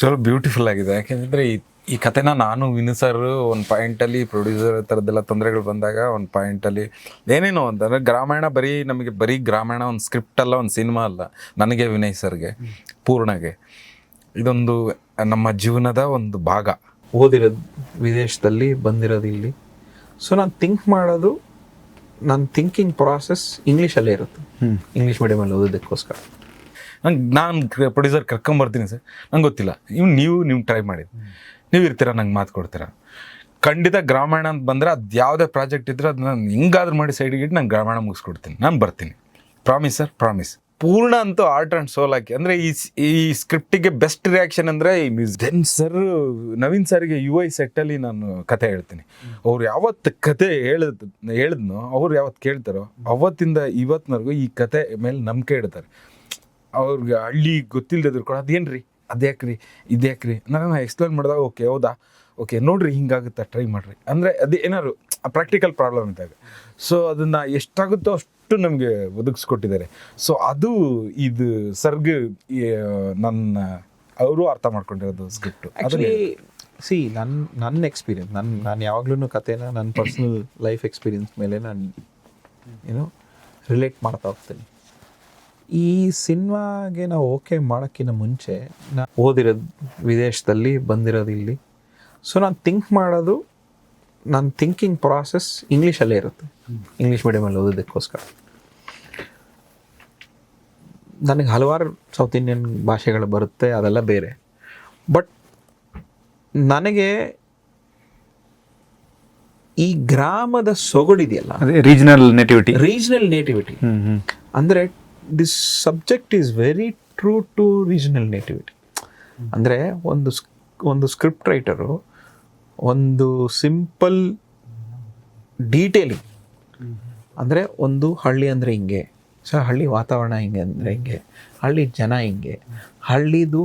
ಚಲೋ ಬ್ಯೂಟಿಫುಲ್ ಆಗಿದೆ. ಯಾಕೆಂದರೆ ಈ ಕಥೆನ ನಾನು ವಿನು ಸರ್ ಒಂದು ಪಾಯಿಂಟಲ್ಲಿ ಪ್ರೊಡ್ಯೂಸರ್ ಥರದ್ದೆಲ್ಲ ತೊಂದರೆಗಳು ಬಂದಾಗ ಒಂದು ಪಾಯಿಂಟಲ್ಲಿ ಏನೇನೋ ಅಂತಂದರೆ ಗ್ರಾಮಾಯಣ ಬರೀ ಗ್ರಾಮಾಯಣ ಒಂದು ಸ್ಕ್ರಿಪ್ಟ್ ಅಲ್ಲ, ಒಂದು ಸಿನಿಮಾ ಅಲ್ಲ. ನನಗೆ, ವಿನಯ್ ಸರ್ಗೆ, ಪೂರ್ಣಗೆ ಇದೊಂದು ನಮ್ಮ ಜೀವನದ ಒಂದು ಭಾಗ. ಓದಿರೋದು ವಿದೇಶದಲ್ಲಿ, ಬಂದಿರೋದು ಇಲ್ಲಿ. ಸೊ ನಾನು ಥಿಂಕ್ ಮಾಡೋದು, ನನ್ನ ಥಿಂಕಿಂಗ್ ಪ್ರಾಸೆಸ್ ಇಂಗ್ಲೀಷಲ್ಲೇ ಇರುತ್ತೆ. ಇಂಗ್ಲೀಷ್ ಮೀಡಿಯಮಲ್ಲಿ ಓದೋದಕ್ಕೋಸ್ಕರ ನಾನು ಪ್ರೊಡ್ಯೂಸರ್ ಕರ್ಕೊಂಬರ್ತೀನಿ ಸರ್, ನಂಗೆ ಗೊತ್ತಿಲ್ಲ, ನೀವು ಟ್ರೈ ಮಾಡಿ, ನೀವು ಇರ್ತೀರ, ನಂಗೆ ಮಾತು ಕೊಡ್ತೀರಾ. ಖಂಡಿತ ಗ್ರಾಮಾಯಣ ಅಂತ ಬಂದರೆ ಅದು ಯಾವುದೇ ಪ್ರಾಜೆಕ್ಟ್ ಇದ್ದರೆ ಅದು ನಾನು ಹಿಂಗಾದ್ರೂ ಮಾಡಿ ಸೈಡಿಗೆ ಇಟ್ಟು ನಾನು ಗ್ರಾಮಾಯಣ ಮುಗಿಸ್ಕೊಡ್ತೀನಿ, ನಾನು ಬರ್ತೀನಿ. Promise sir, promise. ಪೂರ್ಣ ಅಂತೂ ಆರ್ಟ್ ಆ್ಯಂಡ್ ಸೋಲ್ ಹಾಕಿ ಅಂದರೆ ಈ ಸ್ಕ್ರಿಪ್ಟಿಗೆ ಬೆಸ್ಟ್ ರಿಯಾಕ್ಷನ್ ಅಂದರೆ ಈ ಮ್ಯೂಸಿಕ್. ದೆನ್ ಸರ್, ನವೀನ್ ಸರ್ಗೆ UI ಸೆಟ್ಟಲ್ಲಿ ನಾನು ಕತೆ ಹೇಳ್ತೀನಿ. ಅವ್ರು ಯಾವತ್ತು ಕತೆ ಹೇಳಿದ್ನೋ, ಅವ್ರು ಯಾವತ್ತು ಕೇಳ್ತಾರೋ ಅವತ್ತಿಂದ ಇವತ್ತಿನವರೆಗೂ ಈ ಕತೆ ಮೇಲೆ ನಂಬಿಕೆ ಇಡ್ತಾರೆ. ಅವ್ರಿಗೆ ಹಳ್ಳಿ ಗೊತ್ತಿಲ್ಲದಿದ್ರು ಕೂಡ ಅದೇನು ಅದ್ಯಾಕ್ರಿ ಇದ್ಯಾಕ್ರಿ ನಾನು ಎಕ್ಸ್ಪ್ಲೇನ್ ಮಾಡಿದಾಗ ಓಕೆ ಹೌದಾ, ಓಕೆ ನೋಡಿರಿ ಹಿಂಗಾಗುತ್ತಾ, ಟ್ರೈ ಮಾಡಿರಿ ಅಂದರೆ ಅದು ಏನಾದ್ರು ಪ್ರಾಕ್ಟಿಕಲ್ ಪ್ರಾಬ್ಲಮ್ ಇದ್ದಾಗ. ಸೊ ಅದನ್ನು ಎಷ್ಟಾಗುತ್ತೋ ಅಷ್ಟು ನಮಗೆ ಒದಗಿಸ್ಕೊಟ್ಟಿದ್ದಾರೆ. ಸೊ ಅದು ಇದು ಸರ್ಗೆ ಅವರು ಅರ್ಥ ಮಾಡ್ಕೊಂಡಿರೋದು ಸ್ಕ್ರಿಪ್ಟು. ಆ್ಯಕ್ಚುಲಿ ನನ್ನ ಎಕ್ಸ್ಪೀರಿಯನ್ಸ್, ನಾನು ಯಾವಾಗ್ಲೂ ಕತೆನ ನನ್ನ ಪರ್ಸ್ನಲ್ ಲೈಫ್ ಎಕ್ಸ್ಪೀರಿಯನ್ಸ್ ಮೇಲೆ ನಾನು ರಿಲೇಟ್ ಮಾಡ್ತಾ ಹೋಗ್ತೀನಿ. ಈ ಸಿನಿಮಾಗೆ ನಾವು ಓಕೆ ಮಾಡೋಕ್ಕಿಂತ ಮುಂಚೆ ನಾನು ಓದಿರೋದು ವಿದೇಶದಲ್ಲಿ, ಬಂದಿರೋದು ಇಲ್ಲಿ. ಸೊ ನಾನು ಥಿಂಕ್ ಮಾಡೋದು, ನನ್ನ ಥಿಂಕಿಂಗ್ ಪ್ರಾಸೆಸ್ ಇಂಗ್ಲೀಷಲ್ಲೇ ಇರುತ್ತೆ. ಇಂಗ್ಲೀಷ್ ಮೀಡಿಯಮಲ್ಲಿ ಓದೋದಕ್ಕೋಸ್ಕರ ನನಗೆ ಹಲವಾರು ಸೌತ್ ಇಂಡಿಯನ್ ಭಾಷೆಗಳು ಬರುತ್ತೆ, ಅದೆಲ್ಲ ಬೇರೆ. ಬಟ್ ನನಗೆ ಈ ಗ್ರಾಮದ ಸೊಗಡಿದೆಯಲ್ಲ, ರೀಜನಲ್ ನೇಟಿವಿಟಿ ಅಂದರೆ this subject is very true to regional nativity. ಅಂದರೆ ಒಂದು ಸ್ಕ್ರಿಪ್ಟ್ ರೈಟರು ಒಂದು ಸಿಂಪಲ್ ಡೀಟೇಲಿಂಗ್, ಅಂದರೆ ಒಂದು ಹಳ್ಳಿ ಅಂದರೆ ಹಿಂಗೆ, ಹಳ್ಳಿ ವಾತಾವರಣ ಹಿಂಗೆ ಅಂದರೆ ಹಿಂಗೆ, ಹಳ್ಳಿ ಜನ ಹಿಂಗೆ, ಹಳ್ಳಿದು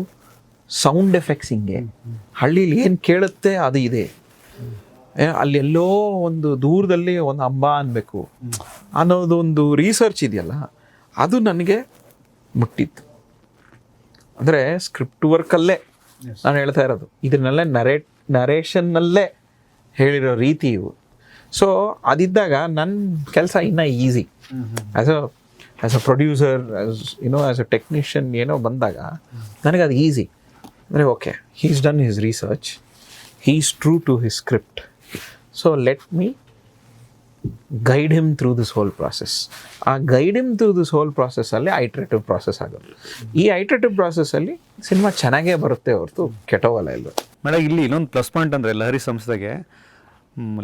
ಸೌಂಡ್ ಎಫೆಕ್ಟ್ಸ್ ಹಿಂಗೆ, ಹಳ್ಳೀಲಿ ಏನು ಕೇಳುತ್ತೆ ಅದು ಇದೆ, ಅಲ್ಲೆಲ್ಲೋ ಒಂದು ದೂರದಲ್ಲಿ ಒಂದು ಅಂಬ ಅನ್ಬೇಕು ಅನ್ನೋದೊಂದು ರಿಸರ್ಚ್ ಇದೆಯಲ್ಲ, ಅದು ನನಗೆ ಮುಟ್ಟಿತ್ತು. ಅಂದರೆ ಸ್ಕ್ರಿಪ್ಟ್ ವರ್ಕಲ್ಲೇ ನಾನು ಹೇಳ್ತಾ ಇರೋದು, ಇದನ್ನೆಲ್ಲ ನರೇಷನ್ನಲ್ಲೇ ಹೇಳಿರೋ ರೀತಿ ಇವು. ಸೊ ಅದಿದ್ದಾಗ ನನ್ನ ಕೆಲಸ ಇನ್ನೂ easy. As a producer, as a technician ಏನೋ ಬಂದಾಗ ನನಗೆ ಅದು ಈಸಿ. ಅಂದರೆ okay, he's done his research, he is true to his script, so let me guide him through this whole process. ಆ guide him through this whole ಪ್ರಾಸೆಸ್ಸಲ್ಲಿ iterative process ಆಗೋದು. ಈ ಐಟ್ರೇಟಿವ್ ಪ್ರಾಸೆಸ್ಸಲ್ಲಿ cinema ಚೆನ್ನಾಗೇ ಬರುತ್ತೆ ಹೊರತು ಕೆಟ್ಟೋಗಲ್ಲ ಇಲ್ಲ. ಮೇಡಮ್, ಇಲ್ಲಿ ಇನ್ನೊಂದು ಪ್ಲಸ್ ಪಾಯಿಂಟ್ ಅಂದರೆ ಲಹರಿ ಸಂಸ್ಥೆಗೆ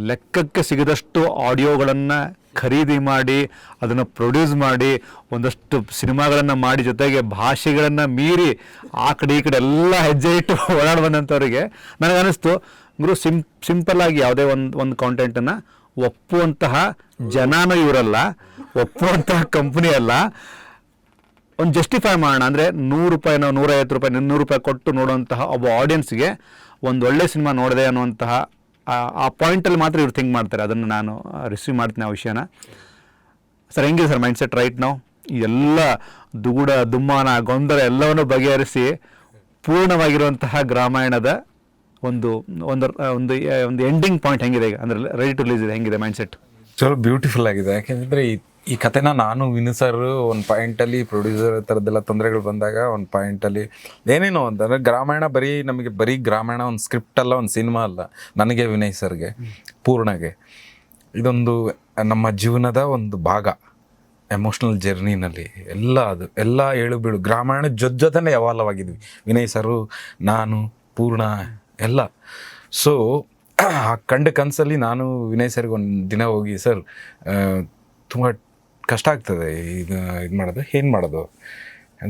ಲೆಕ್ಕಕ್ಕೆ ಸಿಗದಷ್ಟು ಆಡಿಯೋಗಳನ್ನು ಖರೀದಿ ಮಾಡಿ, ಅದನ್ನು ಪ್ರೊಡ್ಯೂಸ್ ಮಾಡಿ, ಒಂದಷ್ಟು ಸಿನಿಮಾಗಳನ್ನು ಮಾಡಿ, ಜೊತೆಗೆ ಭಾಷೆಗಳನ್ನು ಮೀರಿ ಆ ಕಡೆ ಈ ಕಡೆ ಎಲ್ಲ ಹೆಜ್ಜೆ ಇಟ್ಟು ಓಡಾಡಿ ಬಂದಂಥವ್ರಿಗೆ ನನಗನ್ನಿಸ್ತು, ಗುರು ಸಿಂಪಲ್ಲಾಗಿ ಯಾವುದೇ ಒಂದು ಕಾಂಟೆಂಟನ್ನು ಒಪ್ಪುವಂತಹ ಜನನೂ ಇವರಲ್ಲ, ಒಪ್ಪುವಂತಹ ಕಂಪ್ನಿ ಅಲ್ಲ. ಒಂದು ಜಸ್ಟಿಫೈ ಮಾಡೋಣ ಅಂದರೆ ₹100, ₹150, ₹200 ಕೊಟ್ಟು ನೋಡುವಂತಹ ಒಬ್ಬ ಆಡಿಯನ್ಸ್ಗೆ ಒಂದು ಒಳ್ಳೆ ಸಿನಿಮಾ ನೋಡಿದೆ ಅನ್ನುವಂತಹ ಆ ಪಾಯಿಂಟಲ್ಲಿ ಮಾತ್ರ ಇವ್ರು ಥಿಂಕ್ ಮಾಡ್ತಾರೆ. ಅದನ್ನು ನಾನು ರಿಸೀವ್ ಮಾಡ್ತೀನಿ ಆ ವಿಷಯನ. ಸರ್, ಹೆಂಗಿದೆ ಸರ್ ಮೈಂಡ್ಸೆಟ್ ರೈಟ್ ನಾವು? ಎಲ್ಲ ದುಗುಡ ದುಮ್ಮಾನ ಗೊಂದಲ ಎಲ್ಲವನ್ನು ಬಗೆಹರಿಸಿ ಪೂರ್ಣವಾಗಿರುವಂತಹ ಗ್ರಾಮಾಯಣದ ಒಂದು ಒಂದು ಒಂದು ಒಂದು ಎಂಡಿಂಗ್ ಪಾಯಿಂಟ್ ಹೆಂಗಿದೆ ಈಗ, ಅಂದರೆ ರೆಡಿ ಟು ರಿಲೀಸ್ ಇದೆ, ಹೆಂಗಿದೆ ಮೈಂಡ್ಸೆಟ್? ಚಲೋ ಬ್ಯೂಟಿಫುಲ್ ಆಗಿದೆ. ಯಾಕೆಂದರೆ ಈ ಕಥೆನ ನಾನು ವಿನು ಸರ್ ಒಂದು ಪಾಯಿಂಟಲ್ಲಿ ಪ್ರೊಡ್ಯೂಸರ್ ಥರದ್ದೆಲ್ಲ ತೊಂದರೆಗಳು ಬಂದಾಗ ಒಂದು ಪಾಯಿಂಟಲ್ಲಿ ಏನೇನೋ ಅಂತಂದರೆ ಬರೀ ಗ್ರಾಮಾಯಣ ಒಂದು ಸ್ಕ್ರಿಪ್ಟ್ ಅಲ್ಲ, ಒಂದು ಸಿನಿಮಾ ಅಲ್ಲ. ನನಗೆ, ವಿನಯ್ ಸರ್ಗೆ, ಪೂರ್ಣಗೆ ಇದೊಂದು ನಮ್ಮ ಜೀವನದ ಒಂದು ಭಾಗ. ಎಮೋಷ್ನಲ್ ಜರ್ನಿನಲ್ಲಿ ಎಲ್ಲ ಏಳು ಬೀಳು ಗ್ರಾಮಾಯಣ ಜೊತೆನೇ ಯಾವಾಗವಾಗಿದ್ವಿ, ವಿನಯ್ ಸರು, ನಾನು, ಪೂರ್ಣ ಎಲ್ಲ. ಸೊ ಆ ಕನಸಲ್ಲಿ ನಾನು ವಿನಯ್ ಸರ್ಗೆ ಒಂದು ದಿನ ಹೋಗಿ, ಸರ್ ತುಂಬ ಕಷ್ಟ ಆಗ್ತದೆ ಇದು ಮಾಡೋದು, ಏನು ಮಾಡೋದು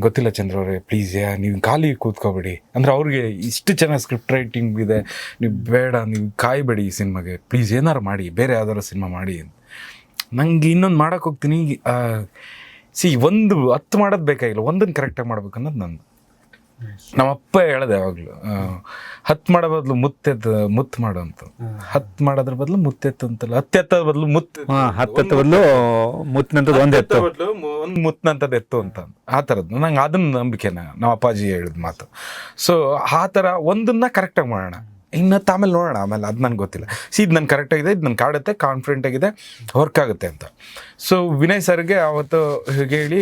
ಗೊತ್ತಿಲ್ಲ ಚಂದ್ರ ಅವರೇ, ಪ್ಲೀಸ್ ನೀವು ಖಾಲಿ ಕೂತ್ಕೋಬೇಡಿ, ಅಂದರೆ ಅವ್ರಿಗೆ ಇಷ್ಟು ಚೆನ್ನಾಗಿ ಸ್ಕ್ರಿಪ್ಟ್ ರೈಟಿಂಗ್ ಇದೆ, ನೀವು ಬೇಡ, ನೀವು ಕಾಯಬೇಡಿ ಈ ಸಿನಿಮಾಗೆ, ಪ್ಲೀಸ್ ಏನಾರು ಮಾಡಿ, ಬೇರೆ ಯಾವ್ದಾರು ಸಿನಿಮಾ ಮಾಡಿ. ನಂಗೆ ಇನ್ನೊಂದು ಮಾಡೋಕ್ಕೆ ಹೋಗ್ತೀನಿ, ಒಂದು 10 ಮಾಡೋದು ಬೇಕಾಗಿಲ್ಲ, ಒಂದನ್ನು ಕರೆಕ್ಟಾಗಿ ಮಾಡ್ಬೇಕು ಅನ್ನೋದು ನಂದು. ನಮ್ಮಪ್ಪ ಹೇಳ್ದೆ ಯಾವಾಗಲೂ 10 ಮಾಡೋ ಬದಲು ಮುತ್ತು ಮಾಡು ಅಂತ. 10 ಮಾಡೋದ್ರ ಬದಲು ಮುತ್ತೆತ್ತು ಅಂತಲ್ಲ, 10 ಎತ್ತೋದ್ರ ಬದಲು ಮುತ್ತು, 10 ಬದಲು ಮುತ್ತಿನಂಥದ್ದು ಒಂದು ಎತ್ತು, ಬದಲು ಒಂದು ಮುತ್ತಿನಂಥದ್ದು ಎತ್ತು ಅಂತ. ಆ ಥರದ್ದು ನಂಗೆ ಅದನ್ನ ನಂಬಿಕೆನ ನಮ್ಮ ಅಪ್ಪಾಜಿ ಹೇಳಿದ ಮಾತು. ಸೊ ಆ ಥರ ಒಂದನ್ನ ಕರೆಕ್ಟಾಗಿ ಮಾಡೋಣ, ಇನ್ನತ್ತು ಆಮೇಲೆ ನೋಡೋಣ, ಆಮೇಲೆ ಅದು ನನಗೆ ಗೊತ್ತಿಲ್ಲ. ಇದು ನನ್ನ ಕರೆಕ್ಟಾಗಿದೆ, ಇದು ನನ್ನ ಕಾಡುತ್ತೆ, ಕಾನ್ಫಿಡೆಂಟ್ ಆಗಿದೆ, ವರ್ಕ್ ಆಗುತ್ತೆ ಅಂತ. ಸೊ ವಿನಯ್ ಸರ್ಗೆ ಆವತ್ತು ಹೇಳಿ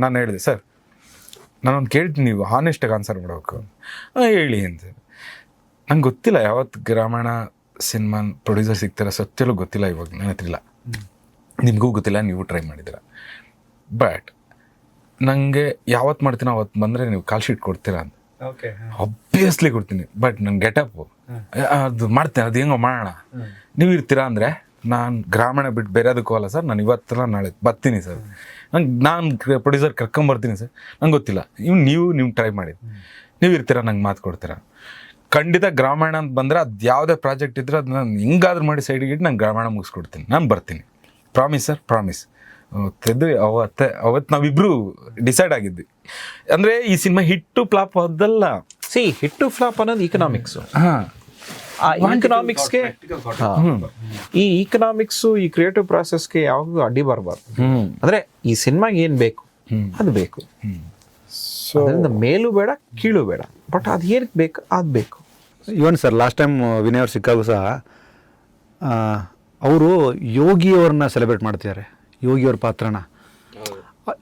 ನಾನು ಹೇಳಿದೆ, ಸರ್ ನಾನೊಂದು ಕೇಳ್ತೀನಿ, ನೀವು ಹಾನೆಸ್ಟಾಗಿ ಆನ್ಸರ್ ಮಾಡಬೇಕು. ಹೇಳಿ ಅಂತ. ನಂಗೆ ಗೊತ್ತಿಲ್ಲ ಯಾವತ್ತು ಗ್ರಾಮೀಣ ಸಿನಿಮಾ ಪ್ರೊಡ್ಯೂಸರ್ ಸಿಗ್ತಾರ ಸತ್ಯಲ್ಲೂ ಗೊತ್ತಿಲ್ಲ, ಇವಾಗ ನನ್ನ ಹತ್ರ ಇಲ್ಲ, ನಿಮಗೂ ಗೊತ್ತಿಲ್ಲ, ನೀವು ಟ್ರೈ ಮಾಡಿದ್ದೀರ. ಬಟ್ ನನಗೆ ಯಾವತ್ತು ಮಾಡ್ತೀನೋ ಅವತ್ತು ಬಂದರೆ ನೀವು ಕಾಲ್ ಶೀಟ್ ಕೊಡ್ತೀರಾ ಅಂತ. ಆಬ್ವಿಯಸ್ಲಿ ಕೊಡ್ತೀನಿ, ಬಟ್ ನನ್ನ ಗೆಟಪ್ಪು ಅದು ಮಾಡ್ತೇನೆ, ಅದು ಹೆಂಗೋ ಮಾಡೋಣ, ನೀವು ಇರ್ತೀರಾ ಅಂದರೆ ನಾನು ಗ್ರಾಮೀಣ ಬಿಟ್ಟು ಬೇರೆ ಅದಕ್ಕೂ ಅಲ್ಲ ಸರ್, ನಾನು ಇವತ್ತಲ್ಲ ನಾಳೆ ಬರ್ತೀನಿ ಸರ್, ನಾನು ಪ್ರೊಡ್ಯೂಸರ್ ಕರ್ಕೊಂಬರ್ತೀನಿ ಸರ್, ನಂಗೆ ಗೊತ್ತಿಲ್ಲ, ನೀವು ಟ್ರೈ ಮಾಡಿ, ನೀವು ಇರ್ತೀರಾ, ನಂಗೆ ಮಾತು ಕೊಡ್ತೀರಾ. ಖಂಡಿತ ಗ್ರಾಮೀಣ ಅಂತ ಬಂದರೆ ಅದು ಯಾವುದೇ ಪ್ರಾಜೆಕ್ಟ್ ಇದ್ದರೆ ಅದು ನಾನು ಹಿಂಗಾದ್ರೂ ಮಾಡಿ ಸೈಡಿಗೆ ಇಟ್ಟು ನಾನು ಗ್ರಾಮೀಣ ಮುಗಿಸ್ಕೊಡ್ತೀನಿ, ನಾನು ಬರ್ತೀನಿ, ಪ್ರಾಮಿಸ್ ಸರ್, ಪ್ರಾಮಿಸ್. ಅವತ್ತು ನಾವಿಬ್ಬರು ಡಿಸೈಡ್ ಆಗಿದ್ವಿ. ಅಂದರೆ ಈ ಸಿನಿಮಾ ಹಿಟ್ಟು ಫ್ಲಾಪ್ ಅದಲ್ಲ, ಹಿಟ್ಟು ಫ್ಲಾಪ್ ಅನ್ನೋದು ಇಕನಾಮಿಕ್ಸು. ಹಾಂ, ಇಕನಾಮಿಕ್ಸ್ಗೆ ಈ ಇಕನಾಮಿಕ್ಸು ಈ ಕ್ರಿಯೇಟಿವ್ ಪ್ರಾಸೆಸ್ಗೆ ಯಾವಾಗಲೂ ಅಡ್ಡಿ ಬರಬಾರ್ದು. ಅಂದರೆ ಈ ಸಿನಿಮಾಗೆ ಏನು ಬೇಕು ಅದು ಬೇಕು, ಸೊ ಅದರಿಂದ ಮೇಲೂ ಬೇಡ ಕೀಳು ಬೇಡ, ಬಟ್ ಅದು ಏನಕ್ಕೆ ಬೇಕು ಅದು ಬೇಕು. ಇವನ್ ಸರ್ ಲಾಸ್ಟ್ ಟೈಮ್ ವಿನಯ್ ಅವ್ರು ಸಿಕ್ಕಾಗೂ ಸಹ ಅವರು ಯೋಗಿಯವ್ರನ್ನ ಸೆಲೆಬ್ರೇಟ್ ಮಾಡ್ತಿದ್ದಾರೆ, ಯೋಗಿಯವ್ರ ಪಾತ್ರನ.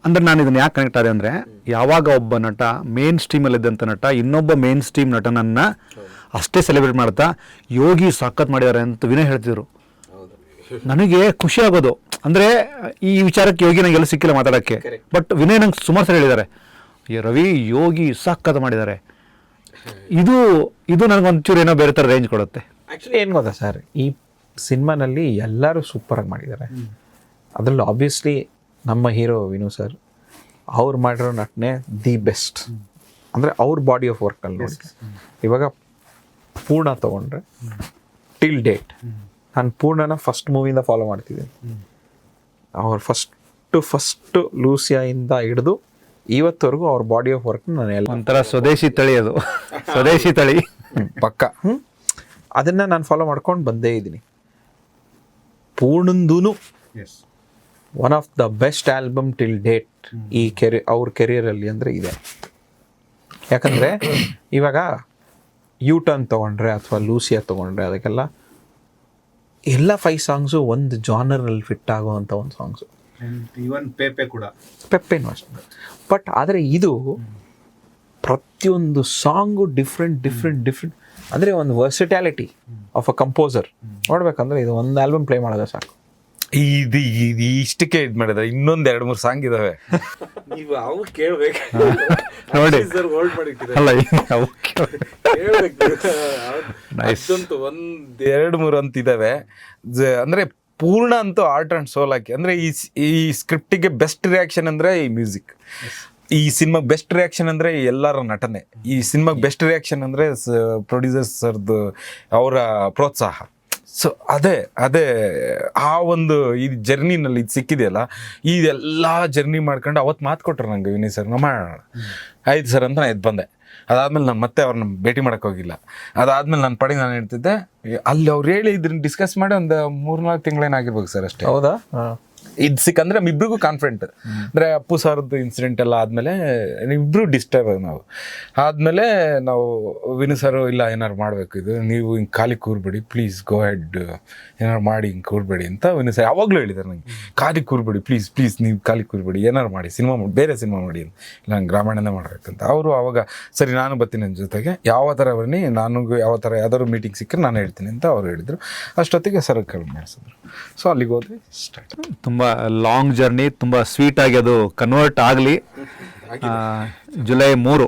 ಅಂದರೆ ನಾನು ಇದನ್ನು ಯಾಕೆ ಕನೆಕ್ಟ್ ಆದೆ ಅಂದರೆ, ಯಾವಾಗ ಒಬ್ಬ ನಟ ಮೇನ್ ಸ್ಟ್ರೀಮಲ್ಲಿದ್ದಂಥ ನಟ ಇನ್ನೊಬ್ಬ ಮೇನ್ ಸ್ಟ್ರೀಮ್ ನಟನನ್ನು ಅಷ್ಟೇ ಸೆಲೆಬ್ರೇಟ್ ಮಾಡ್ತಾ ಯೋಗಿ ಸಖತ್ ಮಾಡಿದ್ದಾರೆ ಅಂತ ವಿನಯ್ ಹೇಳ್ತಿದ್ರು. ನನಗೆ ಖುಷಿ ಆಗೋದು, ಅಂದರೆ ಈ ವಿಚಾರಕ್ಕೆ ಯೋಗಿ ನಂಗೆ ಎಲ್ಲ ಸಿಕ್ಕಿಲ್ಲ ಮಾತಾಡೋಕ್ಕೆ, ಬಟ್ ವಿನಯ್ ನಂಗೆ ಸುಮಾರು ಸಲ ಹೇಳಿದ್ದಾರೆ, ರವಿ ಯೋಗಿ ಸಖತ್ ಮಾಡಿದ್ದಾರೆ. ಇದು ನನಗೊಂಚೂರು ಏನೋ ಬೇರೆ ಥರ ರೇಂಜ್ ಕೊಡುತ್ತೆ. ಆ್ಯಕ್ಚುಲಿ ಏನು ಗೊತ್ತಾ ಸರ್, ಈ ಸಿನಿಮಾನಲ್ಲಿ ಎಲ್ಲರೂ ಸೂಪರಾಗಿ ಮಾಡಿದ್ದಾರೆ. ಅದರಲ್ಲೂ ಆಬ್ವಿಯಸ್ಲಿ ನಮ್ಮ ಹೀರೋ ವಿನು ಸರ್, ಅವ್ರು ಮಾಡಿರೋ ನಟನೆ ದಿ ಬೆಸ್ಟ್. ಅಂದರೆ ಅವ್ರ ಬಾಡಿ ಆಫ್ ವರ್ಕಲ್ಲಿ ನೋಡಿ, ಇವಾಗ ಪೂರ್ಣ ತೊಗೊಂಡ್ರೆ ಟಿಲ್ ಡೇಟ್ ನಾನು ಪೂರ್ಣನ ಫಸ್ಟ್ ಮೂವಿಯಿಂದ ಫಾಲೋ ಮಾಡ್ತಿದ್ದೀನಿ. ಅವ್ರು ಫಸ್ಟು ಲೂಸಿಯಾಯಿಂದ ಹಿಡಿದು ಇವತ್ತವರೆಗೂ ಅವ್ರ ಬಾಡಿ ಆಫ್ ವರ್ಕ್ ನಾನು ಎಲ್ಲ ಒಂಥರ ಸ್ವದೇಶಿ ತಳಿ, ಅದು ಸ್ವದೇಶಿ ತಳಿ ಪಕ್ಕ. ಅದನ್ನು ನಾನು ಫಾಲೋ ಮಾಡ್ಕೊಂಡು ಬಂದೇ ಇದ್ದೀನಿ. ಪೂರ್ಣಂದೂ one of the best album till date ಈ ಅವ್ರ ಕೆರಿಯರಲ್ಲಿ ಅಂದರೆ ಇದೆ. ಯಾಕಂದರೆ ಇವಾಗ ಟರ್ನ್ ತೊಗೊಂಡ್ರೆ ಅಥವಾ ಲೂಸಿಯಾ ತೊಗೊಂಡ್ರೆ ಅದಕ್ಕೆಲ್ಲ ಎಲ್ಲ 5 ಸಾಂಗ್ಸು ಒಂದು ಜಾನರಲ್ಲಿ ಫಿಟ್ ಆಗೋವಂಥ ಒಂದು ಸಾಂಗ್ಸು. ಈವನ್ ಪೆಪ್ಪೇನು ಅಷ್ಟೇ. ಬಟ್ ಆದರೆ ಇದು ಪ್ರತಿಯೊಂದು ಸಾಂಗು ಡಿಫ್ರೆಂಟ್ ಅಂದರೆ ಒಂದು ವರ್ಸಿಟ್ಯಾಲಿಟಿ ಆಫ್ ಅ ಕಂಪೋಸರ್ ನೋಡ್ಬೇಕಂದ್ರೆ ಇದು ಒಂದು ಆಲ್ಬಮ್ ಪ್ಲೇ ಮಾಡೋದು ಸಾಕು. ಇದು ಇಷ್ಟಕ್ಕೆ ಇದು ಮಾಡಿದ್ರೆ ಇನ್ನೊಂದು 2-3 ಸಾಂಗ್ ಇದಾವೆ, ನೀವು ಅವು ಕೇಳ್ಬೇಕು ನೋಡಿ. ಅಲ್ಲ ಅಷ್ಟಂತೂ 1-2-3 ಅಂತ ಇದಾವೆ. ಅಂದ್ರೆ ಪೂರ್ಣ ಅಂತೂ ಆರ್ಟ್ ಅಂಡ್ ಸೋಲ್ ಹಾಕಿ, ಅಂದ್ರೆ ಈ ಸ್ಕ್ರಿಪ್ಟಿಗೆ ಬೆಸ್ಟ್ ರಿಯಾಕ್ಷನ್ ಅಂದ್ರೆ ಈ ಮ್ಯೂಸಿಕ್, ಈ ಸಿನಿಮಾಗೆ ಬೆಸ್ಟ್ ರಿಯಾಕ್ಷನ್ ಅಂದರೆ ಎಲ್ಲರ ನಟನೆ, ಈ ಸಿನಿಮಾಗೆ ಬೆಸ್ಟ್ ರಿಯಾಕ್ಷನ್ ಅಂದರೆ ಪ್ರೊಡ್ಯೂಸರ್ಸ್ ಸರ್ದು ಅವರ ಪ್ರೋತ್ಸಾಹ. ಸೊ ಅದೇ ಆ ಒಂದು ಈ ಜರ್ನಿನಲ್ಲಿ ಇದು ಸಿಕ್ಕಿದೆಯಲ್ಲ, ಇದೆಲ್ಲ ಜರ್ನಿ ಮಾಡ್ಕೊಂಡು ಅವತ್ತು ಮಾತು ಕೊಟ್ಟರು ನನಗೆ ವಿನಯ್ ಸರ್, ನಾವು ಮಾಡೋಣ ಆಯ್ತು ಸರ್ ಅಂತ ನಾನು ಎದ್ದು ಬಂದೆ. ಅದಾದ್ಮೇಲೆ ನಾನು ಮತ್ತೆ ಅವ್ರನ್ನ ಭೇಟಿ ಮಾಡೋಕ್ಕೆ ಹೋಗಿಲ್ಲ. ಅದಾದ್ಮೇಲೆ ನನ್ನ ಪಡಿ ನಾನು ಹೇಳ್ತಿದ್ದೆ, ಅಲ್ಲಿ ಅವ್ರು ಹೇಳಿ ಇದ್ರನ್ನ ಡಿಸ್ಕಸ್ ಮಾಡಿ ಒಂದು 3-4 ತಿಂಗಳೇನಾಗಿರ್ಬೇಕು ಸರ್ ಅಷ್ಟೇ. ಹೌದಾ? ಇದು ಸಿಕ್ಕಂದ್ರೆ ನಮ್ಮಿಬ್ರಿಗೂ ಕಾನ್ಫಿಡೆಂಟ್. ಅಂದರೆ ಅಪ್ಪು ಸಾರದ್ದು ಇನ್ಸಿಡೆಂಟ್ ಎಲ್ಲ ಆದಮೇಲೆ ಇಬ್ಬರು ಡಿಸ್ಟರ್ಬ್ ನಾವು ಆದಮೇಲೆ ನಾವು ವಿನು ಸರ್ ಇಲ್ಲ ಏನಾರು ಮಾಡಬೇಕು, ಇದು ನೀವು ಹಿಂಗೆ ಖಾಲಿ ಕೂರ್ಬೇಡಿ ಪ್ಲೀಸ್, ಗೋ ಹೆಡ್ ಏನಾರು ಮಾಡಿ ಹಿಂಗೆ ಕೂರ್ಬೇಡಿ ಅಂತ ವಿನು ಸರ್ ಯಾವಾಗಲೂ ಹೇಳಿದ್ದಾರೆ ನನಗೆ, ಖಾಲಿ ಕೂರ್ಬೇಡಿ ಪ್ಲೀಸ್ ನೀವು ಖಾಲಿ ಕೂರ್ಬೇಡಿ, ಏನಾರು ಮಾಡಿ ಸಿನಿಮಾ ಬೇರೆ ಸಿನಿಮಾ ಮಾಡಿ ಅಂತ, ಇಲ್ಲ ನಂಗೆ ಗ್ರಾಮೀಣನೇ ಮಾಡಬೇಕಂತ. ಅವರು ಆವಾಗ ಸರಿ ನಾನು ಬರ್ತೀನಿ ನನ್ನ ಜೊತೆಗೆ, ಯಾವ ಥರ ಬನ್ನಿ, ನನಗೂ ಯಾವ ಥರ ಯಾವ್ದಾದ್ರು ಮೀಟಿಂಗ್ ಸಿಕ್ಕರೆ ನಾನು ಹೇಳ್ತೀನಿ ಅಂತ ಅವ್ರು ಹೇಳಿದರು. ಅಷ್ಟೊತ್ತಿಗೆ ಸರ್ಕಲ್ ಮಾಡಿಸಿದ್ರು. ಸೊ ಅಲ್ಲಿಗೆ ಹೋದ್ವಿ, ಸ್ಟಾರ್ಟ್. ತುಂಬ ಲಾಂಗ್ ಜರ್ನಿ, ತುಂಬ ಸ್ವೀಟಾಗಿ ಅದು ಕನ್ವರ್ಟ್ ಆಗಲಿ. ಜುಲೈ 3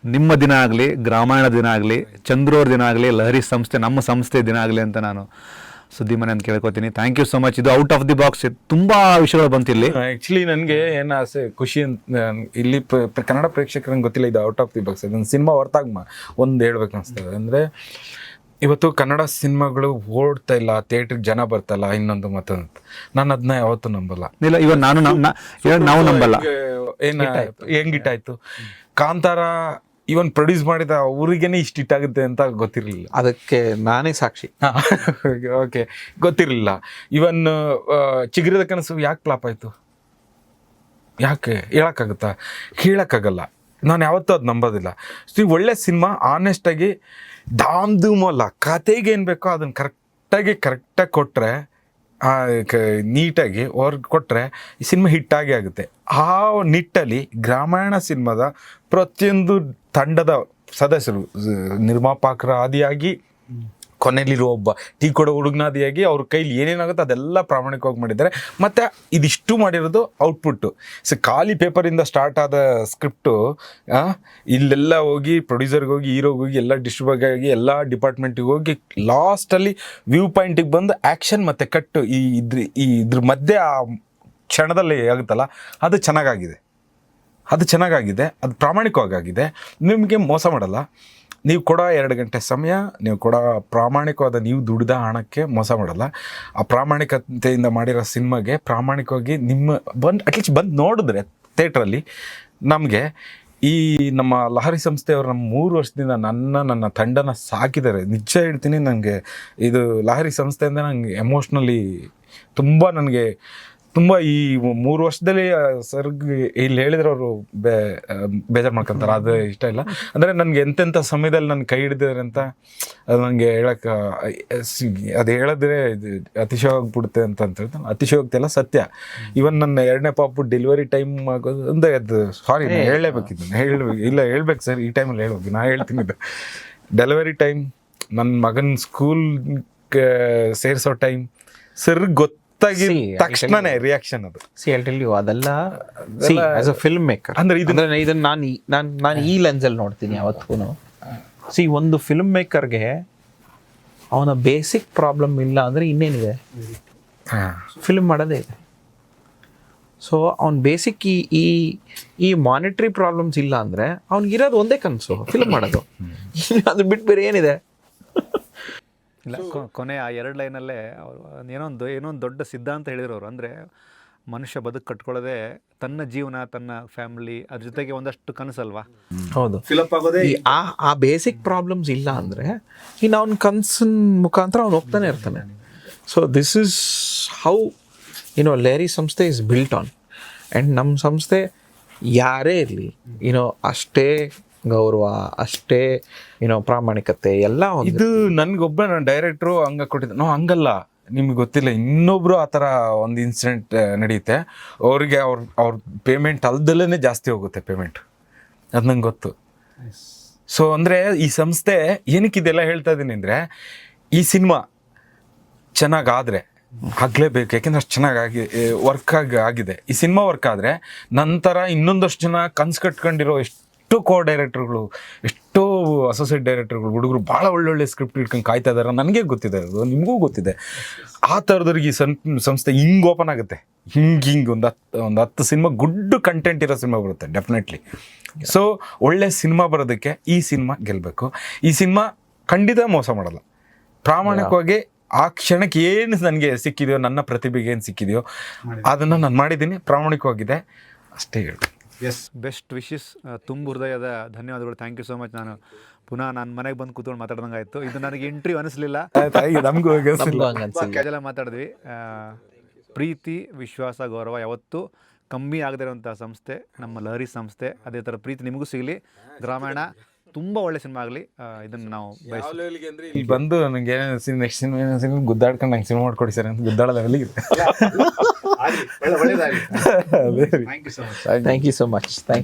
ನಿಮ್ಮ ದಿನ ಆಗಲಿ, ಗ್ರಾಮಾಯಣ ದಿನ ಆಗಲಿ, ಚಂದ್ರವ್ರ ದಿನ ಆಗಲಿ, ಲಹರಿ ಸಂಸ್ಥೆ ನಮ್ಮ ಸಂಸ್ಥೆ ದಿನ ಆಗಲಿ ಅಂತ ನಾನು ಸುದ್ದಿ ಮನೆ ಅಂತ ಕೇಳ್ಕೊತೀನಿ. Thank you so much. ಇದು ಔಟ್ ಆಫ್ ದಿ ಬಾಕ್ಸ್ ತುಂಬ ವಿಷಯಗಳು ಬಂತಿಲ್ಲಿ. ಆ್ಯಕ್ಚುಲಿ ನನಗೆ ಏನು ಆಸೆ ಖುಷಿ ಅಂತ, ಇಲ್ಲಿ ಕನ್ನಡ ಪ್ರೇಕ್ಷಕರಂಗೆ ಗೊತ್ತಿಲ್ಲ ಇದು ಔಟ್ ಆಫ್ ದಿ ಬಾಕ್ಸ್, ಇದೊಂದು ಸಿನಿಮಾ ಹೊರತಾಗ ಒಂದು ಹೇಳ್ಬೇಕು ಅನಿಸ್ತದೆ. ಅಂದರೆ ಇವತ್ತು ಕನ್ನಡ ಸಿನಿಮಾಗಳು ಓಡ್ತಾ ಇಲ್ಲ, ಥಿಯೇಟ್ರಿಗೆ ಜನ ಬರ್ತಾಯಿಲ್ಲ, ಇನ್ನೊಂದು ಮತ್ತೊಂದು. ನಾನು ಅದನ್ನ ಯಾವತ್ತೂ ನಂಬಲ್ಲ. ಇಲ್ಲ, ಇವಾಗ ನಾವು ನಂಬಲ್ಲ. ಹೆಂಗಿಟ್ಟಾಯ್ತು ಕಾಂತಾರ ಇವನ್ ಪ್ರೊಡ್ಯೂಸ್ ಮಾಡಿದ ಅವ್ರಿಗೇನೆ ಇಷ್ಟ ಇಟ್ಟಾಗುತ್ತೆ ಅಂತ ಗೊತ್ತಿರಲಿಲ್ಲ. ಅದಕ್ಕೆ ನಾನೇ ಸಾಕ್ಷಿ. ಓಕೆ, ಗೊತ್ತಿರಲಿಲ್ಲ. ಇವನ್ ಚಿಗುರಿದ ಕನಸು ಯಾಕೆ ಫ್ಲಾಪ್ ಆಯಿತು, ಯಾಕೆ ಹೇಳೋಕ್ಕಾಗುತ್ತಾ? ಹೇಳೋಕ್ಕಾಗಲ್ಲ. ನಾನು ಯಾವತ್ತೂ ಅದು ನಂಬೋದಿಲ್ಲ. ಒಳ್ಳೆ ಸಿನಿಮಾ ಆನೆಸ್ಟಾಗಿ ಧಾಮ್ ಧೂಮ್ ಅಲ್ಲ, ಕತೆಗೆ ಏನು ಬೇಕೋ ಅದನ್ನು ಕರೆಕ್ಟಾಗಿ ಕೊಟ್ಟರೆ, ನೀಟಾಗಿ ಅವ್ರಿಗೆ ಕೊಟ್ಟರೆ ಈ ಸಿನಿಮಾ ಹಿಟ್ಟಾಗಿ ಆಗುತ್ತೆ. ಆ ನಿಟ್ಟಲ್ಲಿ ಗ್ರಾಮಾಯಣ ಸಿನಿಮಾದ ಪ್ರತಿಯೊಂದು ತಂಡದ ಸದಸ್ಯರು, ನಿರ್ಮಾಪಕರ ಆದಿಯಾಗಿ ಕೊನೆಯಲ್ಲಿರೋ ಒಬ್ಬ ಟೀ ಕೊಡೋ ಹುಡುಗನಾದಿಯಾಗಿ ಅವ್ರ ಕೈಲಿ ಏನೇನಾಗುತ್ತೆ ಅದೆಲ್ಲ ಪ್ರಾಮಾಣಿಕವಾಗಿ ಮಾಡಿದ್ದಾರೆ. ಮತ್ತು ಇದಿಷ್ಟು ಮಾಡಿರೋದು ಔಟ್ಪುಟ್ಟು. ಖಾಲಿ ಪೇಪರಿಂದ ಸ್ಟಾರ್ಟ್ ಆದ ಸ್ಕ್ರಿಪ್ಟು ಇಲ್ಲೆಲ್ಲ ಹೋಗಿ ಪ್ರೊಡ್ಯೂಸರ್ಗೆ ಹೋಗಿ, ಹೀರೋಗೆ ಹೋಗಿ, ಎಲ್ಲ ಡಿಸ್ಟ್ರಿಬ್ಯೂಟರ್ಗೆ ಹೋಗಿ, ಎಲ್ಲ ಡಿಪಾರ್ಟ್ಮೆಂಟಿಗೆ ಹೋಗಿ, ಲಾಸ್ಟಲ್ಲಿ ವ್ಯೂ ಪಾಯಿಂಟಿಗೆ ಬಂದು ಆ್ಯಕ್ಷನ್ ಮತ್ತು ಕಟ್ಟು ಇದ್ರ ಮಧ್ಯೆ ಆ ಕ್ಷಣದಲ್ಲಿ ಆಗುತ್ತಲ್ಲ, ಅದು ಚೆನ್ನಾಗಾಗಿದೆ. ಅದು ಪ್ರಾಮಾಣಿಕವಾಗಿದೆ. ನಿಮಗೆ ಮೋಸ ಮಾಡಲ್ಲ. ನೀವು ಕೊಡೋ 2 ಗಂಟೆ ಸಮಯ, ನೀವು ಕೊಡೋ ಪ್ರಾಮಾಣಿಕವಾದ ನೀವು ದುಡ್ದ ಹಣಕ್ಕೆ ಮೋಸ ಮಾಡಲ್ಲ. ಆ ಪ್ರಾಮಾಣಿಕತೆಯಿಂದ ಮಾಡಿರೋ ಸಿನಿಮಾಗೆ ಪ್ರಾಮಾಣಿಕವಾಗಿ ಅಟ್ಲೀಸ್ಟ್ ಬಂದು ನೋಡಿದ್ರೆ ಥಿಯೇಟ್ರಲ್ಲಿ ನಮಗೆ ಈ ನಮ್ಮ ಲಹರಿ ಸಂಸ್ಥೆಯವರು ನಮ್ಮ 3 ವರ್ಷದಿಂದ ನನ್ನ ತಂಡನ ಸಾಕಿದ್ದಾರೆ. ನಿಜ ಹೇಳ್ತೀನಿ, ನನಗೆ ಇದು ಲಹರಿ ಸಂಸ್ಥೆಯಿಂದ ನನಗೆ ಎಮೋಷ್ನಲಿ ತುಂಬ ಈ 3 ವರ್ಷದಲ್ಲಿ ಸರ್ಗೆ ಇಲ್ಲಿ ಹೇಳಿದ್ರೆ ಅವರು ಬೇಜಾರು ಮಾಡ್ಕೊತಾರೆ. ಅದು ಇಷ್ಟ ಇಲ್ಲ. ಅಂದರೆ ನನಗೆ ಎಂತೆಂಥ ಸಮಯದಲ್ಲಿ ನನ್ನ ಕೈ ಹಿಡಿದಿದ್ದಾರೆ ಅಂತ ಅದು ನನಗೆ ಹೇಳಕ್ಕೆ, ಅದು ಹೇಳಿದ್ರೆ ಇದು ಅತಿಶಯವಾಗ್ಬಿಡುತ್ತೆ ಅಂತ ಹೇಳ್ತಾರೆ. ಅತಿಶಯೋಕ್ತಿ ಎಲ್ಲ ಸತ್ಯ. ಇವನ್ ನನ್ನ 2ನೇ ಪಾಪು ಡೆಲಿವರಿ ಟೈಮ್ ಆಗೋದು ಅಂದರೆ ಅದು ಸಾರಿ ಹೇಳಲೇಬೇಕಿದ್ದು, ಹೇಳ್ಬೇಕು ಸರ್, ಈ ಟೈಮಲ್ಲಿ ಹೇಳ್ಬೇಕು, ನಾನು ಹೇಳ್ತೀನಿ. ಡೆಲಿವರಿ ಟೈಮ್, ನನ್ನ ಮಗನ ಸ್ಕೂಲ್ ಸೇರಿಸೋ ಟೈಮ್, ಸರ್ ತಕ್ಷಣನೇ ರಿಯಾಕ್ಷನ್ ಅದು. ಅದೆಲ್ಲ ಆಸ್ ಅ ಫಿಲ್ಮ್ ಮೇಕರ್ ಅಂದ್ರೆ ಇದನ್ನ ನಾನು ಈ ಲೆನ್ಸಲ್ಲಿ ನೋಡ್ತೀನಿ ಯಾವತ್ತೂ. ಒಂದು ಫಿಲ್ಮ್ ಮೇಕರ್ಗೆ ಅವನ ಬೇಸಿಕ್ ಪ್ರಾಬ್ಲಮ್ ಇಲ್ಲ ಅಂದ್ರೆ ಇನ್ನೇನಿದೆ, ಫಿಲ್ಮ್ ಮಾಡೋದೇ ಇದೆ. ಸೊ ಅವ್ನ ಬೇಸಿಕ್ ಈ ಮಾನಿಟ್ರಿ ಪ್ರಾಬ್ಲಮ್ಸ್ ಇಲ್ಲ ಅಂದ್ರೆ ಅವ್ನಿಗಿರೋದು ಒಂದೇ ಕನಸು, ಫಿಲ್ಮ್ ಮಾಡೋದು. ಅದು ಬಿಟ್ಟು ಬೇರೆ ಏನಿದೆ? ಇಲ್ಲ, ಕೊನೆ ಆ 2 ಲೈನಲ್ಲೇ ಅವರು ಏನೊಂದು ದೊಡ್ಡ ಸಿದ್ಧಾಂತ ಹೇಳಿದ್ರು ಅವರು. ಅಂದರೆ ಮನುಷ್ಯ ಬದುಕು ಕಟ್ಕೊಳ್ಳೋದೇ ತನ್ನ ಜೀವನ, ತನ್ನ ಫ್ಯಾಮಿಲಿ, ಅದ್ರ ಜೊತೆಗೆ ಒಂದಷ್ಟು ಕನಸಲ್ವಾ. ಹೌದು, ಆ ಬೇಸಿಕ್ ಪ್ರಾಬ್ಲಮ್ಸ್ ಇಲ್ಲ ಅಂದರೆ ಇನ್ನು ಅವ್ನ ಕನಸಿನ ಮುಖಾಂತರ ಅವ್ನು ಹೋಗ್ತಾನೆ ಇರ್ತಾನೆ. So this is how Lahari ಸಂಸ್ಥೆ ಇಸ್ ಬಿಲ್ಟ್ ಆನ್. ಆ್ಯಂಡ್ ನಮ್ಮ ಸಂಸ್ಥೆ ಯಾರೇ ಇರಲಿ ಅಷ್ಟೇ ಗೌರವ, ಅಷ್ಟೇ ಪ್ರಾಮಾಣಿಕತೆ ಎಲ್ಲ. ಇದು ನನಗೊಬ್ಬ ನನ್ನ ಡೈರೆಕ್ಟ್ರು ಹಂಗೆ ಕೊಟ್ಟಿದ್ದೆ. ನಾವು ಹಂಗಲ್ಲ, ನಿಮ್ಗೆ ಗೊತ್ತಿಲ್ಲ, ಇನ್ನೊಬ್ರು ಆ ಥರ ಒಂದು ಇನ್ಸಿಡೆಂಟ್ ನಡೆಯುತ್ತೆ. ಅವ್ರಿಗೆ ಅವ್ರ ಪೇಮೆಂಟ್ ಅಲ್ದಲ್ಲೇ ಜಾಸ್ತಿ ಹೋಗುತ್ತೆ ಪೇಮೆಂಟ್, ಅದು ನಂಗೆ ಗೊತ್ತು. ಸೊ ಅಂದರೆ ಈ ಸಂಸ್ಥೆ ಏನಕ್ಕೆ ಇದೆಲ್ಲ ಹೇಳ್ತಾ ಇದ್ದೀನಿ ಅಂದರೆ, ಈ ಸಿನಿಮಾ ಚೆನ್ನಾಗಾದರೆ ಆಗಲೇಬೇಕು, ಯಾಕೆಂದ್ರೆ ಅಷ್ಟು ಚೆನ್ನಾಗಿ ಆಗಿದೆ. ಈ ಸಿನಿಮಾ ವರ್ಕ್ ಆದರೆ ನಂತರ ಇನ್ನೊಂದಷ್ಟು ಜನ ಕನ್ಸು ಕಟ್ಕೊಂಡಿರೋ ಎಷ್ಟೋ ಡೈರೆಕ್ಟರ್ಗಳು, ಎಷ್ಟೋ ಅಸೋಸಿಯೇಟ್ ಡೈರೆಕ್ಟರ್ಗಳು, ಹುಡುಗರು ಭಾಳ ಒಳ್ಳೊಳ್ಳೆ ಸ್ಕ್ರಿಪ್ಟ್ ಇಟ್ಕೊಂಡು ಕಾಯ್ತಾ ಇದ್ದಾರೆ. ನನಗೆ ಗೊತ್ತಿದೆ, ಅದು ನಿಮಗೂ ಗೊತ್ತಿದೆ. ಆ ಥರದವ್ರಿಗೆ ಈ ಸಂಸ್ಥೆ ಹಿಂಗೆ ಓಪನ್ ಆಗುತ್ತೆ. ಹಿಂಗೆ ಒಂದು 10 ಸಿನಿಮಾ ಗುಡ್ ಕಂಟೆಂಟ್ ಇರೋ ಸಿನಿಮಾ ಬರುತ್ತೆ ಡೆಫಿನೆಟ್ಲಿ. ಸೊ ಒಳ್ಳೆ ಸಿನಿಮಾ ಬರೋದಕ್ಕೆ ಈ ಸಿನಿಮಾ ಗೆಲ್ಲಬೇಕು. ಈ ಸಿನಿಮಾ ಖಂಡಿತ ಮೋಸ ಮಾಡಲ್ಲ. ಪ್ರಾಮಾಣಿಕವಾಗಿ ಆ ಕ್ಷಣಕ್ಕೆ ಏನು ನನಗೆ ಸಿಕ್ಕಿದೆಯೋ, ನನ್ನ ಪ್ರತಿಭೆಗೆ ಏನು ಸಿಕ್ಕಿದೆಯೋ ಅದನ್ನು ನಾನು ಮಾಡಿದ್ದೀನಿ, ಪ್ರಾಮಾಣಿಕವಾಗಿದೆ, ಅಷ್ಟೇ ಹೇಳಿ. ಬೆಸ್ಟ್ ವಿಶಸ್, ತುಂಬ ಹೃದಯದ ಧನ್ಯವಾದಗಳು. Thank you so much. ನಾನು ಪುನಃ ನನ್ನ ಮನೆಗೆ ಬಂದು ಕೂತ್ಕೊಂಡು ಮಾತಾಡ್ದಂಗೆ ಆಯಿತು. ಇದು ನನಗೆ ಇಂಟರ್ವ್ಯೂ ಅನಿಸ್ಲಿಲ್ಲ, ಇದೆಲ್ಲ ಮಾತಾಡಿದ್ವಿ. ಪ್ರೀತಿ, ವಿಶ್ವಾಸ, ಗೌರವ ಯಾವತ್ತೂ ಕಮ್ಮಿ ಆಗದಿರೋಂಥ ಸಂಸ್ಥೆ ನಮ್ಮ ಲಹರಿ ಸಂಸ್ಥೆ. ಅದೇ ಥರ ಪ್ರೀತಿ ನಿಮಗೂ ಸಿಗಲಿ. ಗ್ರಾಮಾಯಣ ತುಂಬ ಒಳ್ಳೆ ಸಿನಿಮಾ ಆಗಲಿ, ಇದನ್ನು ನಾವು ಬಯಸ್ತೀವಿ. ಇಲ್ಲಿ ಬಂದು ನನಗೆ ನೆಕ್ಸ್ಟ್ ಸಿನಿಮಾ ಗುದ್ದಾಡ್ಕೊಂಡು ನಂಗೆ ಸಿನಿಮಾ ಮಾಡ್ಕೊಡಿ ಸರ್ ಅಂತ ಗುದ್ದಾಡೋ ಲೆವೆಲಿಗೆ. Thank you so much. Thank you.